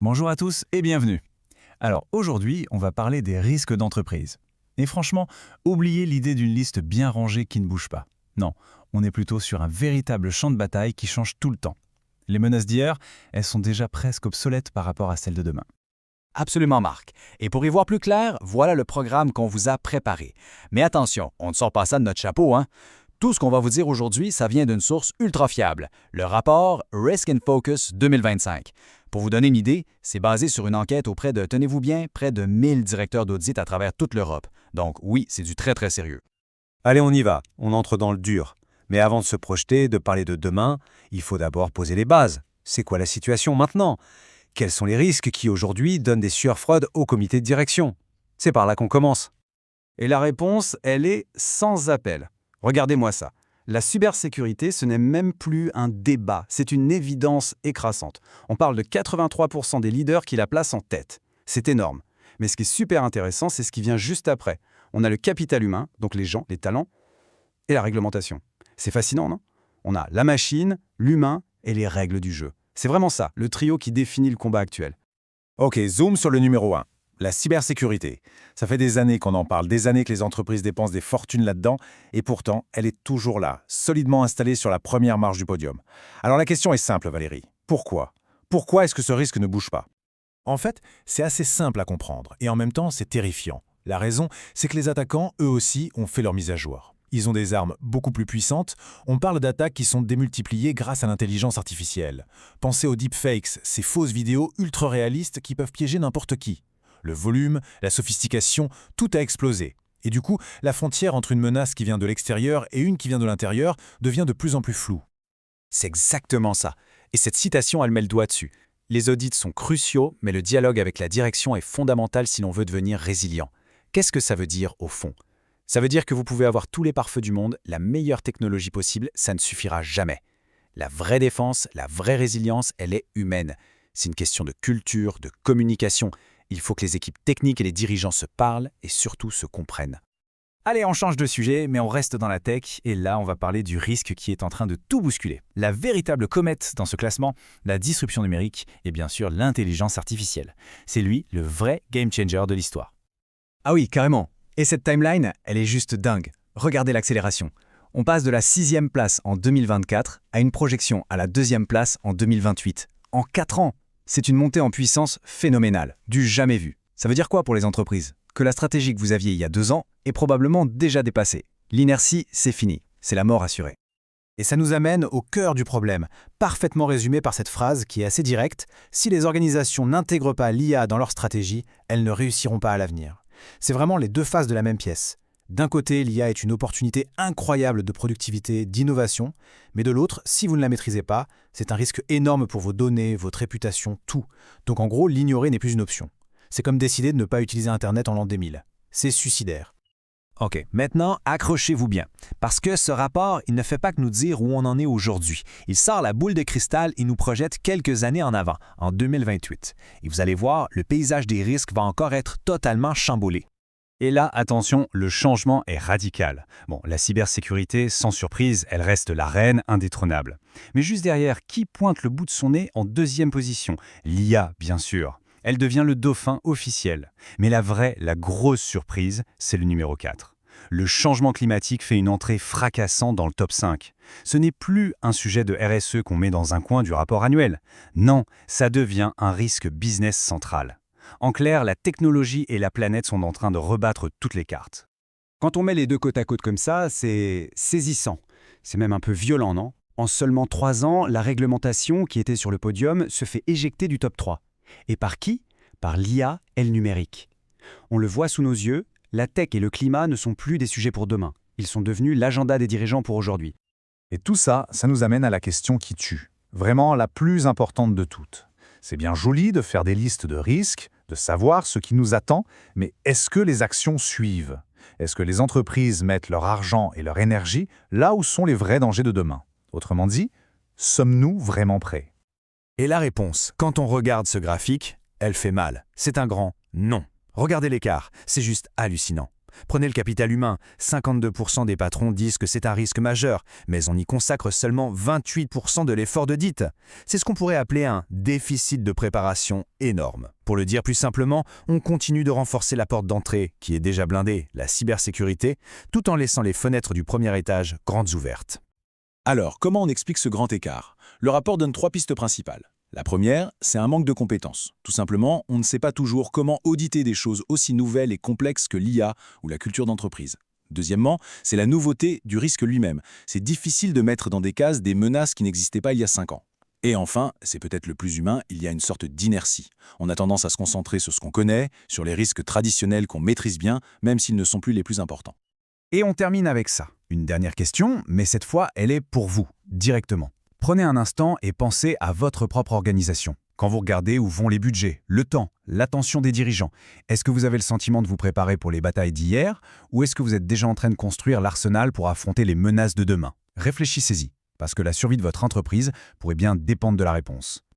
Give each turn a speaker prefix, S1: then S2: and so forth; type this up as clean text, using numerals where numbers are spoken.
S1: Bonjour à tous et bienvenue. Alors aujourd'hui, on va parler des risques d'entreprise. Et franchement, oubliez l'idée d'une liste bien rangée qui ne bouge pas. Non, on est plutôt sur un véritable champ de bataille qui change tout le temps. Les menaces d'hier, elles sont déjà presque obsolètes par rapport à celles de demain.
S2: Absolument, Marc. Et pour y voir plus clair, voilà le programme qu'on vous a préparé. Mais attention, on ne sort pas ça de notre chapeau, hein? Tout ce qu'on va vous dire aujourd'hui, ça vient d'une source ultra fiable, le rapport Risk and Focus 2025. Pour vous donner une idée, c'est basé sur une enquête auprès de, tenez-vous bien, près de 1000 directeurs d'audit à travers toute l'Europe. Donc oui, c'est du très très sérieux.
S3: Allez, on y va, on entre dans le dur. Mais avant de se projeter, de parler de demain, il faut d'abord poser les bases. C'est quoi la situation maintenant? Quels sont les risques qui aujourd'hui donnent des sueurs froides au comité de direction? C'est par là qu'on commence.
S4: Et la réponse, elle est sans appel. Regardez-moi ça. La cybersécurité, ce n'est même plus un débat, c'est une évidence écrasante. On parle de 83% des leaders qui la placent en tête. C'est énorme. Mais ce qui est super intéressant, c'est ce qui vient juste après. On a le capital humain, donc les gens, les talents, et la réglementation. C'est fascinant, non? On a la machine, l'humain et les règles du jeu. C'est vraiment ça, le trio qui définit le combat actuel.
S5: Ok, zoom sur le numéro 1, la cybersécurité. Ça fait des années qu'on en parle, des années que les entreprises dépensent des fortunes là-dedans, et pourtant, elle est toujours là, solidement installée sur la première marche du podium. Alors la question est simple, Valérie. Pourquoi? Pourquoi est-ce que ce risque ne bouge pas?
S6: En fait, c'est assez simple à comprendre, et en même temps, c'est terrifiant. La raison, c'est que les attaquants, eux aussi, ont fait leur mise à jour. Ils ont des armes beaucoup plus puissantes. On parle d'attaques qui sont démultipliées grâce à l'intelligence artificielle. Pensez aux deepfakes, ces fausses vidéos ultra réalistes qui peuvent piéger n'importe qui. Le volume, la sophistication, tout a explosé. Et du coup, la frontière entre une menace qui vient de l'extérieur et une qui vient de l'intérieur devient de plus en plus floue.
S2: C'est exactement ça. Et cette citation, elle met le doigt dessus. Les audits sont cruciaux, mais le dialogue avec la direction est fondamental si l'on veut devenir résilient. Qu'est-ce que ça veut dire au fond? Ça veut dire que vous pouvez avoir tous les pare-feux du monde, la meilleure technologie possible, ça ne suffira jamais. La vraie défense, la vraie résilience, elle est humaine. C'est une question de culture, de communication. Il faut que les équipes techniques et les dirigeants se parlent et surtout se comprennent.
S1: Allez, on change de sujet, mais on reste dans la tech, et là, on va parler du risque qui est en train de tout bousculer. La véritable comète dans ce classement, la disruption numérique et bien sûr l'intelligence artificielle. C'est lui, le vrai game changer de l'histoire.
S2: Ah oui, carrément. Et cette timeline, elle est juste dingue. Regardez l'accélération. On passe de la 6e place en 2024 à une projection à la 2e place en 2028. En 4 ans! C'est une montée en puissance phénoménale, du jamais vu. Ça veut dire quoi pour les entreprises? Que la stratégie que vous aviez il y a 2 ans est probablement déjà dépassée. L'inertie, c'est fini. C'est la mort assurée.
S4: Et ça nous amène au cœur du problème, parfaitement résumé par cette phrase qui est assez directe. Si les organisations n'intègrent pas l'IA dans leur stratégie, elles ne réussiront pas à l'avenir. C'est vraiment les deux faces de la même pièce. D'un côté, l'IA est une opportunité incroyable de productivité, d'innovation, mais de l'autre, si vous ne la maîtrisez pas, c'est un risque énorme pour vos données, votre réputation, tout. Donc en gros, l'ignorer n'est plus une option. C'est comme décider de ne pas utiliser Internet en l'an 2000. C'est suicidaire.
S1: Ok, maintenant, accrochez-vous bien. Parce que ce rapport, il ne fait pas que nous dire où on en est aujourd'hui. Il sort la boule de cristal et nous projette quelques années en avant, en 2028. Et vous allez voir, le paysage des risques va encore être totalement chamboulé.
S3: Et là, attention, le changement est radical. Bon, la cybersécurité, sans surprise, elle reste la reine indétrônable. Mais juste derrière, qui pointe le bout de son nez en 2e position? L'IA, bien sûr. Elle devient le dauphin officiel. Mais la grosse surprise, c'est le numéro 4. Le changement climatique fait une entrée fracassante dans le top 5. Ce n'est plus un sujet de RSE qu'on met dans un coin du rapport annuel. Non, ça devient un risque business central. En clair, la technologie et la planète sont en train de rebattre toutes les cartes.
S4: Quand on met les deux côte à côte comme ça, c'est saisissant. C'est même un peu violent, non? En seulement 3 ans, la réglementation qui était sur le podium se fait éjecter du top 3. Et par qui? Par l'IA et le numérique. On le voit sous nos yeux, la tech et le climat ne sont plus des sujets pour demain. Ils sont devenus l'agenda des dirigeants pour aujourd'hui.
S5: Et tout ça, ça nous amène à la question qui tue. Vraiment la plus importante de toutes. C'est bien joli de faire des listes de risques, de savoir ce qui nous attend, mais est-ce que les actions suivent? Est-ce que les entreprises mettent leur argent et leur énergie là où sont les vrais dangers de demain? Autrement dit, sommes-nous vraiment prêts?
S4: Et la réponse, quand on regarde ce graphique, elle fait mal. C'est un grand non. Regardez l'écart, c'est juste hallucinant. Prenez le capital humain. 52% des patrons disent que c'est un risque majeur, mais on y consacre seulement 28% de l'effort d'audit. C'est ce qu'on pourrait appeler un déficit de préparation énorme. Pour le dire plus simplement, on continue de renforcer la porte d'entrée, qui est déjà blindée, la cybersécurité, tout en laissant les fenêtres du premier étage grandes ouvertes.
S6: Alors, comment on explique ce grand écart? Le rapport donne 3 pistes principales. La première, c'est un manque de compétences. Tout simplement, on ne sait pas toujours comment auditer des choses aussi nouvelles et complexes que l'IA ou la culture d'entreprise. Deuxièmement, c'est la nouveauté du risque lui-même. C'est difficile de mettre dans des cases des menaces qui n'existaient pas il y a 5 ans. Et enfin, c'est peut-être le plus humain, il y a une sorte d'inertie. On a tendance à se concentrer sur ce qu'on connaît, sur les risques traditionnels qu'on maîtrise bien, même s'ils ne sont plus les plus importants.
S3: Et on termine avec ça. Une dernière question, mais cette fois, elle est pour vous, directement. Prenez un instant et pensez à votre propre organisation. Quand vous regardez où vont les budgets, le temps, l'attention des dirigeants, est-ce que vous avez le sentiment de vous préparer pour les batailles d'hier ou est-ce que vous êtes déjà en train de construire l'arsenal pour affronter les menaces de demain? Réfléchissez-y, parce que la survie de votre entreprise pourrait bien dépendre de la réponse.